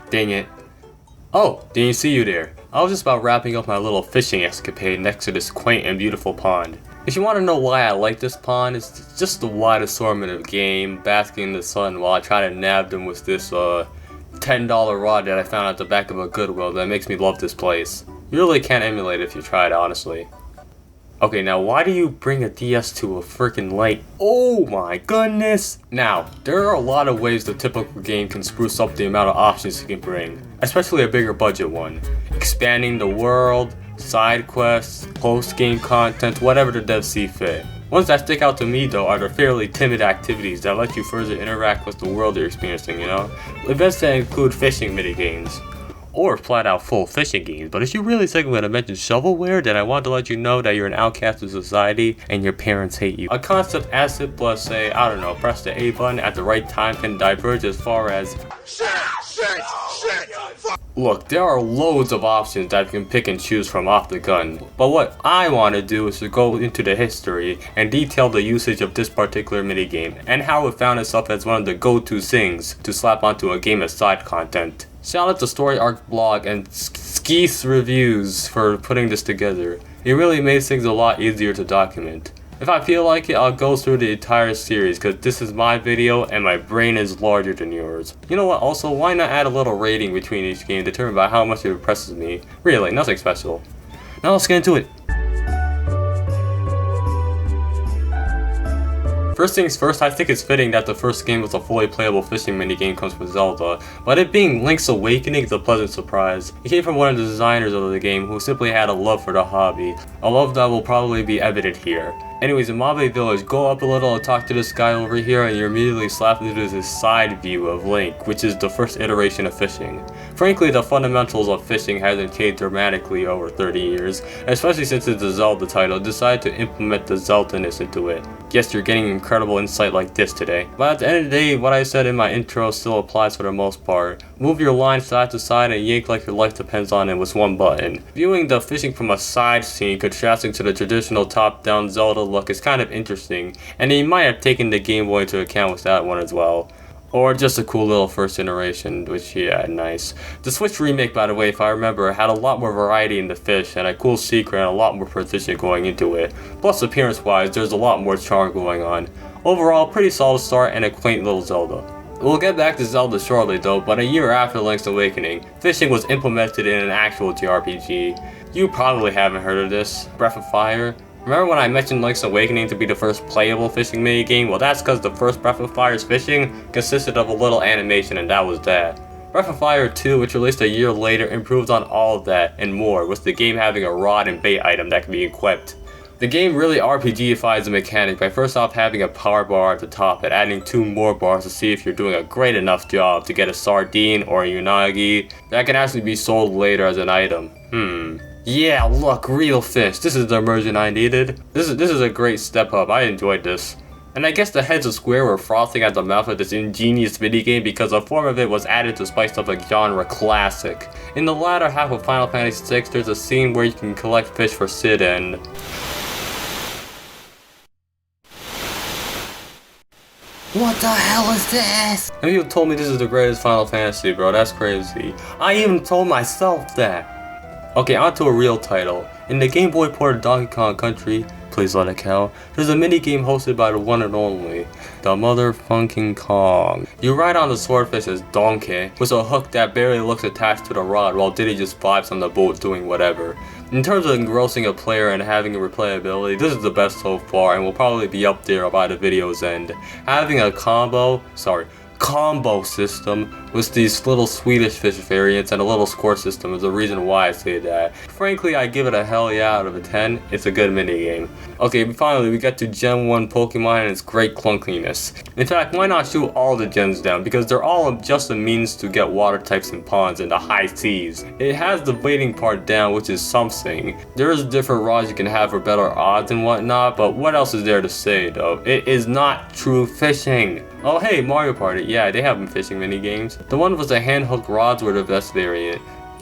Dang it. Oh, didn't see you there. I was just about wrapping up my little fishing escapade next to this quaint and beautiful pond. If you want to know why I like this pond, it's just the wide assortment of game, basking in the sun while I try to nab them with this $10 rod that I found at the back of a Goodwill that makes me love this place. You really can't emulate it if you try it, honestly. Okay, now why do you bring a DS to a freaking lake? Oh my goodness! Now, there are a lot of ways the typical game can spruce up the amount of options you can bring, especially a bigger budget one. Expanding the world, side quests, post-game content, whatever the devs see fit. Ones that stick out to me though are the fairly timid activities that let you further interact with the world you're experiencing, you know? Events that include fishing minigames. Or flat out full fishing games, but if you really think I'm going to mention shovelware, then I want to let you know that you're an outcast of society and your parents hate you. A concept as simple as say, I don't know, press the A button at the right time can diverge as far as shit. Look, there are loads of options that you can pick and choose from off the gun, but what I want to do is to go into the history and detail the usage of this particular minigame and how it found itself as one of the go-to things to slap onto a game as side content. Shout out to Story Arc Blog and Skeeth's Reviews for putting this together. It really makes things a lot easier to document. If I feel like it, I'll go through the entire series because this is my video and my brain is larger than yours. You know what, also, why not add a little rating between each game determined by how much it impresses me? Really, nothing special. Now let's get into it. First things first, I think it's fitting that the first game with a fully playable fishing minigame comes from Zelda, but it being Link's Awakening is a pleasant surprise. It came from one of the designers of the game who simply had a love for the hobby, a love that will probably be evident here. Anyways, in Mabe Village, go up a little and talk to this guy over here and you're immediately slapped into this side view of Link, which is the first iteration of fishing. Frankly, the fundamentals of fishing hasn't changed dramatically over 30 years, especially since it's a Zelda title decided to implement the Zelda-ness into it. Yes, you're getting incredible insight like this today. But at the end of the day, what I said in my intro still applies for the most part. Move your line side to side and yank like your life depends on it with one button. Viewing the fishing from a side scene contrasting to the traditional top-down Zelda look is kind of interesting, and he might have taken the Game Boy into account with that one as well. Or just a cool little first iteration, which yeah, nice. The Switch remake, by the way, if I remember, had a lot more variety in the fish and a cool secret and a lot more precision going into it. Plus appearance wise, there's a lot more charm going on. Overall, pretty solid start and a quaint little Zelda. We'll get back to Zelda shortly though, but a year after Link's Awakening, fishing was implemented in an actual JRPG. You probably haven't heard of this, Breath of Fire. Remember when I mentioned Link's Awakening to be the first playable fishing minigame? Well, that's because the first Breath of Fire's fishing consisted of a little animation and that was that. Breath of Fire 2, which released a year later, improved on all of that and more, with the game having a rod and bait item that can be equipped. The game really RPGifies the mechanic by first off having a power bar at the top and adding 2 more bars to see if you're doing a great enough job to get a sardine or a unagi that can actually be sold later as an item. Yeah, look, real fish. This is the immersion I needed. This is a great step up. I enjoyed this. And I guess the heads of Square were frothing at the mouth of this ingenious minigame because a form of it was added to spice up a genre classic. In the latter half of Final Fantasy VI, there's a scene where you can collect fish for Sid and... What the hell is this? And you told me this is the greatest Final Fantasy, bro. That's crazy. I even told myself that. Okay, on to a real title. In the Game Boy port of Donkey Kong Country, please let it count, there's a minigame hosted by the one and only, the motherfucking Kong. You ride on the swordfish as Donkey, with a hook that barely looks attached to the rod while Diddy just vibes on the boat doing whatever. In terms of engrossing a player and having a replayability, this is the best so far and will probably be up there by the video's end. Having a combo system with these little Swedish fish variants and a little score system is the reason why I say that. Frankly, I give it a hell yeah out of a 10. It's a good minigame. Okay, finally we get to Gen 1 Pokemon and its great clunkiness. In fact, why not shoot all the gens down because they're all just a means to get water types in ponds and the high seas. It has the baiting part down, which is something. There is different rods you can have for better odds and whatnot, but what else is there to say though? It is not true fishing. Oh hey, Mario Party, yeah, they have fishing minigames. The one with the hand hook rods were the best variant.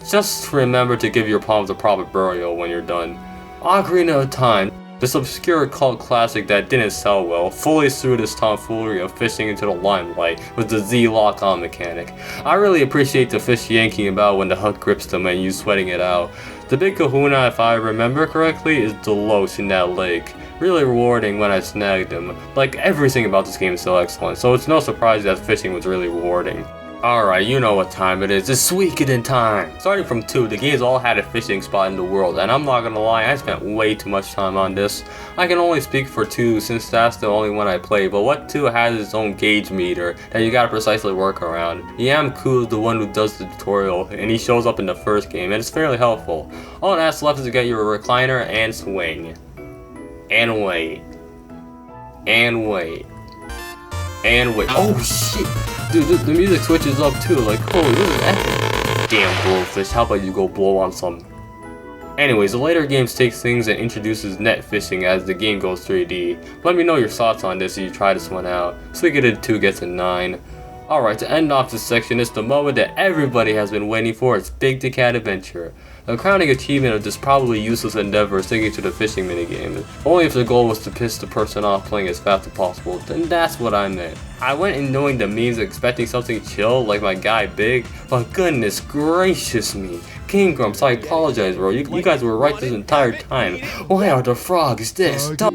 Just remember to give your palms a proper burial when you're done. Ocarina of Time. This obscure cult classic that didn't sell well fully suited this tomfoolery of fishing into the limelight with the Z lock-on mechanic. I really appreciate the fish yanking about when the hook grips them and you sweating it out. The big kahuna, if I remember correctly, is Delos in that lake. Really rewarding when I snagged him. Like, everything about this game is so excellent, so it's no surprise that fishing was really rewarding. Alright, you know what time it is. It's Suikoden time! Starting from 2, the games all had a fishing spot in the world, and I'm not gonna lie, I spent way too much time on this. I can only speak for 2 since that's the only one I play, but what 2 has its own gauge meter that you gotta precisely work around. Yamku is the one who does the tutorial, and he shows up in the first game, and it's fairly helpful. All that's left is to get your recliner and swing. And wait. And wait. And wait. Oh shit! Dude, the music switches up too, like, holy, this is epic. Damn blowfish, how about you go blow on some? Anyways, the later games takes things and introduces net fishing as the game goes 3D. Let me know your thoughts on this if you try this one out. Suikoden 2 gets a 9. Alright, to end off this section is the moment that everybody has been waiting for, it's Big the Cat Adventure. The crowning achievement of this probably useless endeavor is sticking to the fishing minigame. Only if the goal was to piss the person off playing as fast as possible, then that's what I meant. I went in knowing the memes expecting something chill like my guy Big, but goodness gracious me. King Grumps, I apologize bro, you guys were right this entire time. Why are the frogs this tough?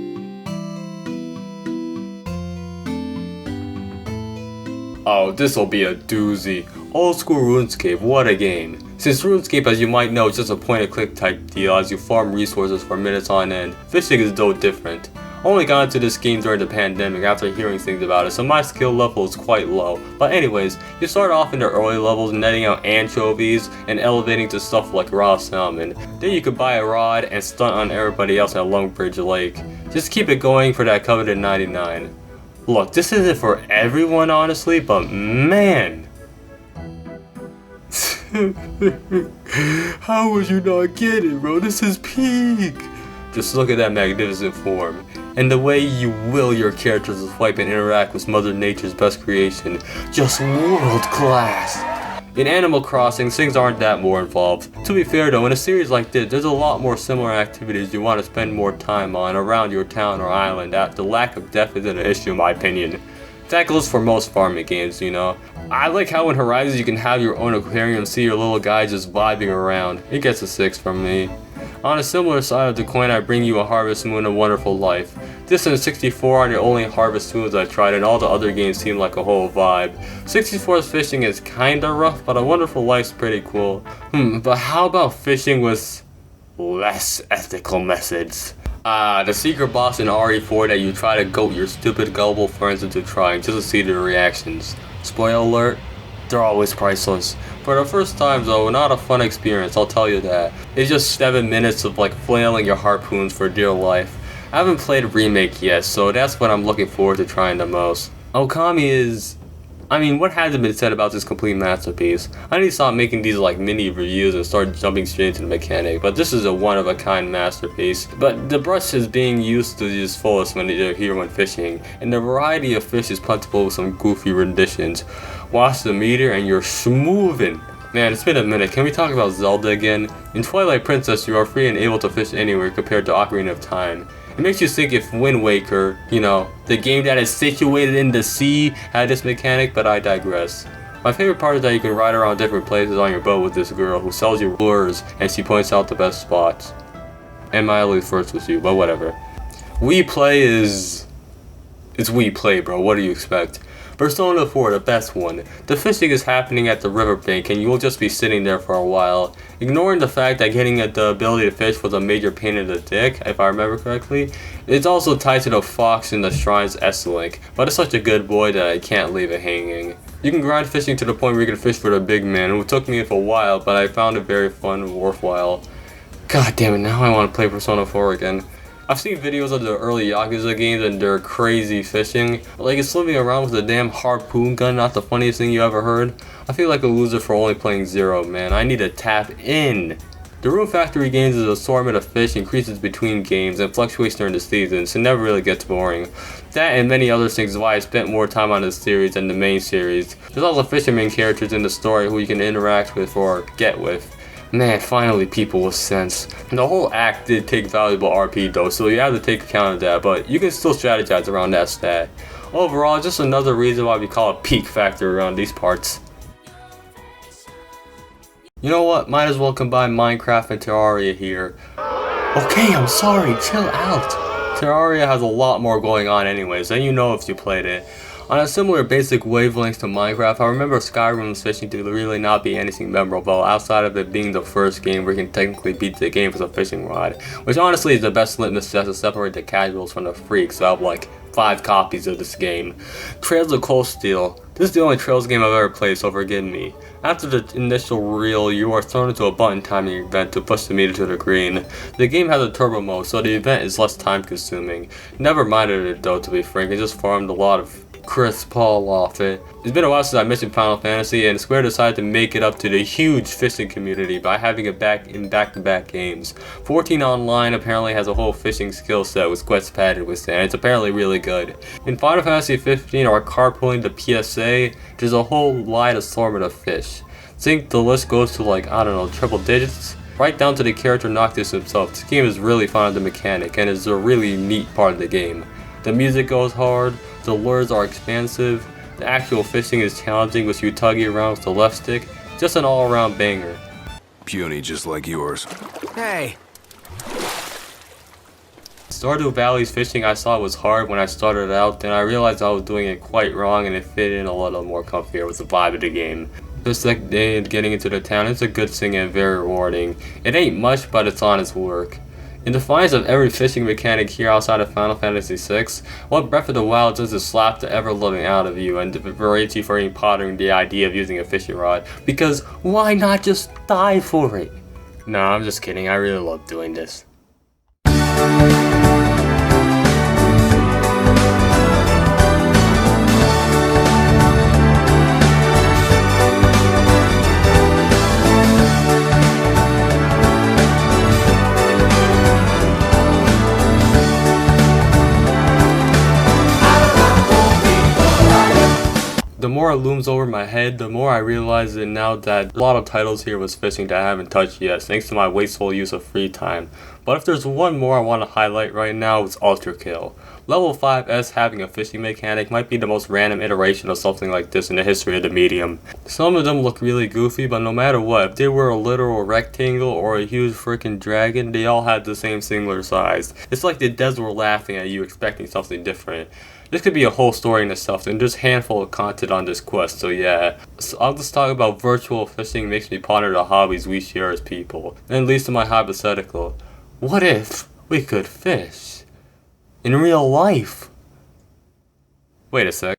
Oh, this'll be a doozy. Old school RuneScape, what a game. Since RuneScape, as you might know, is just a point-and-click type deal as you farm resources for minutes on end, fishing is though different. I only got into this game during the pandemic after hearing things about it, so my skill level is quite low. But anyways, you start off in the early levels netting out anchovies and elevating to stuff like raw salmon. Then you could buy a rod and stunt on everybody else at Longbridge Lake. Just keep it going for that coveted 99. Look, this isn't for everyone honestly, but man! How would you not get it, bro? This is peak! Just look at that magnificent form. And the way you will your characters to swipe and interact with Mother Nature's best creation. Just world class! In Animal Crossing, things aren't that more involved. To be fair though, in a series like this, there's a lot more similar activities you want to spend more time on around your town or island. That the lack of depth isn't an issue in my opinion. That goes for most farming games, you know. I like how in Horizons you can have your own aquarium and see your little guy just vibing around. It gets a 6 from me. On a similar side of the coin, I bring you a Harvest Moon: A Wonderful Life. This and 64 are the only Harvest Moons I tried, and all the other games seem like a whole vibe. 64's fishing is kinda rough, but A Wonderful Life's pretty cool. But how about fishing with less ethical methods? The secret boss in RE4 that you try to goat your stupid gullible friends into trying just to see their reactions. Spoiler alert, they're always priceless. For the first time though, not a fun experience, I'll tell you that. It's just 7 minutes of like flailing your harpoons for dear life. I haven't played a remake yet, so that's what I'm looking forward to trying the most. Okami is... I mean, what hasn't been said about this complete masterpiece? I need to stop making these like mini reviews and start jumping straight into the mechanic, but this is a one-of-a-kind masterpiece. But the brush is being used to its fullest when you're here when fishing, and the variety of fish is plentiful with some goofy renditions. Watch the meter and you're schmoovin'. Man, it's been a minute, can we talk about Zelda again? In Twilight Princess, you are free and able to fish anywhere compared to Ocarina of Time. It makes you think if Wind Waker, you know, the game that is situated in the sea, had this mechanic, but I digress. My favorite part is that you can ride around different places on your boat with this girl who sells you lures and she points out the best spots. And mildly flirts with you, but whatever. We Play is... It's We Play, bro, what do you expect? Persona 4, the best one. The fishing is happening at the riverbank and you will just be sitting there for a while. Ignoring the fact that getting the ability to fish was a major pain in the dick, if I remember correctly, it's also tied to the fox in the Shrine's S-Link, but it's such a good boy that I can't leave it hanging. You can grind fishing to the point where you can fish for the big man, it took me for a while, but I found it very fun and worthwhile. God damn it, now I want to play Persona 4 again. I've seen videos of the early Yakuza games and their crazy fishing. Like, it's swimming around with a damn harpoon gun, not the funniest thing you ever heard. I feel like a loser for only playing Zero, man. I need to tap in. The Rune Factory games' assortment of fish increases between games and fluctuates during the season, so it never really gets boring. That and many other things is why I spent more time on this series than the main series. There's also fisherman characters in the story who you can interact with or get with. Man, finally people with sense. The whole act did take valuable RP though, so you have to take account of that, but you can still strategize around that stat. Overall, just another reason why we call it peak factor around these parts. You know what, might as well combine Minecraft and Terraria here. Okay, I'm sorry, chill out. Terraria has a lot more going on anyways, and you know if you played it. On a similar basic wavelength to Minecraft, I remember Skyrim's fishing to really not be anything memorable outside of it being the first game where you can technically beat the game with a fishing rod, which honestly is the best litmus test to separate the casuals from the freaks, so I have like 5 copies of this game. Trails of Cold Steel. This is the only Trails game I've ever played, so forgive me. After the initial reel, you are thrown into a button timing event to push the meter to the green. The game has a turbo mode, so the event is less time consuming. Never minded it though, to be frank, it just farmed a lot of Chris Paul off it. It's been a while since I mentioned Final Fantasy, and Square decided to make it up to the huge fishing community by having it back in back-to-back games. 14 Online apparently has a whole fishing skill set with quests padded with it, and it's apparently really good. In Final Fantasy 15 or carpooling the PSA, there's a whole wide assortment of fish. I think the list goes to like, I don't know, triple digits? Right down to the character Noctis himself. This game is really fun of the mechanic, and is a really neat part of the game. The music goes hard, the lures are expansive, the actual fishing is challenging with you tugging around with the left stick, just an all-around banger. Puny just like yours. Hey! Stardew Valley's fishing I saw was hard when I started out, then I realized I was doing it quite wrong and it fit in a little more comfier with the vibe of the game. The second day of getting into the town, it's a good thing and very rewarding. It ain't much, but it's honest work. In defiance of every fishing mechanic here outside of Final Fantasy VI, what Breath of the Wild does is slap the ever-loving out of you and berates you for even pondering the idea of using a fishing rod, because why not just die for it? Nah, I'm just kidding, I really love doing this. The more it looms over my head, the more I realize it now that a lot of titles here was fishing that I haven't touched yet, thanks to my wasteful use of free time. But if there's one more I want to highlight right now, it's Ultra Kill. Level 5S having a fishing mechanic might be the most random iteration of something like this in the history of the medium. Some of them look really goofy, but no matter what, if they were a literal rectangle or a huge freaking dragon, they all had the same singular size. It's like the devs were laughing at you expecting something different. This could be a whole story in itself, and there's a handful of content on this quest, so yeah. So I'll just talk about virtual fishing makes me ponder the hobbies we share as people. And leads to my hypothetical. What if we could fish? In real life? Wait a sec.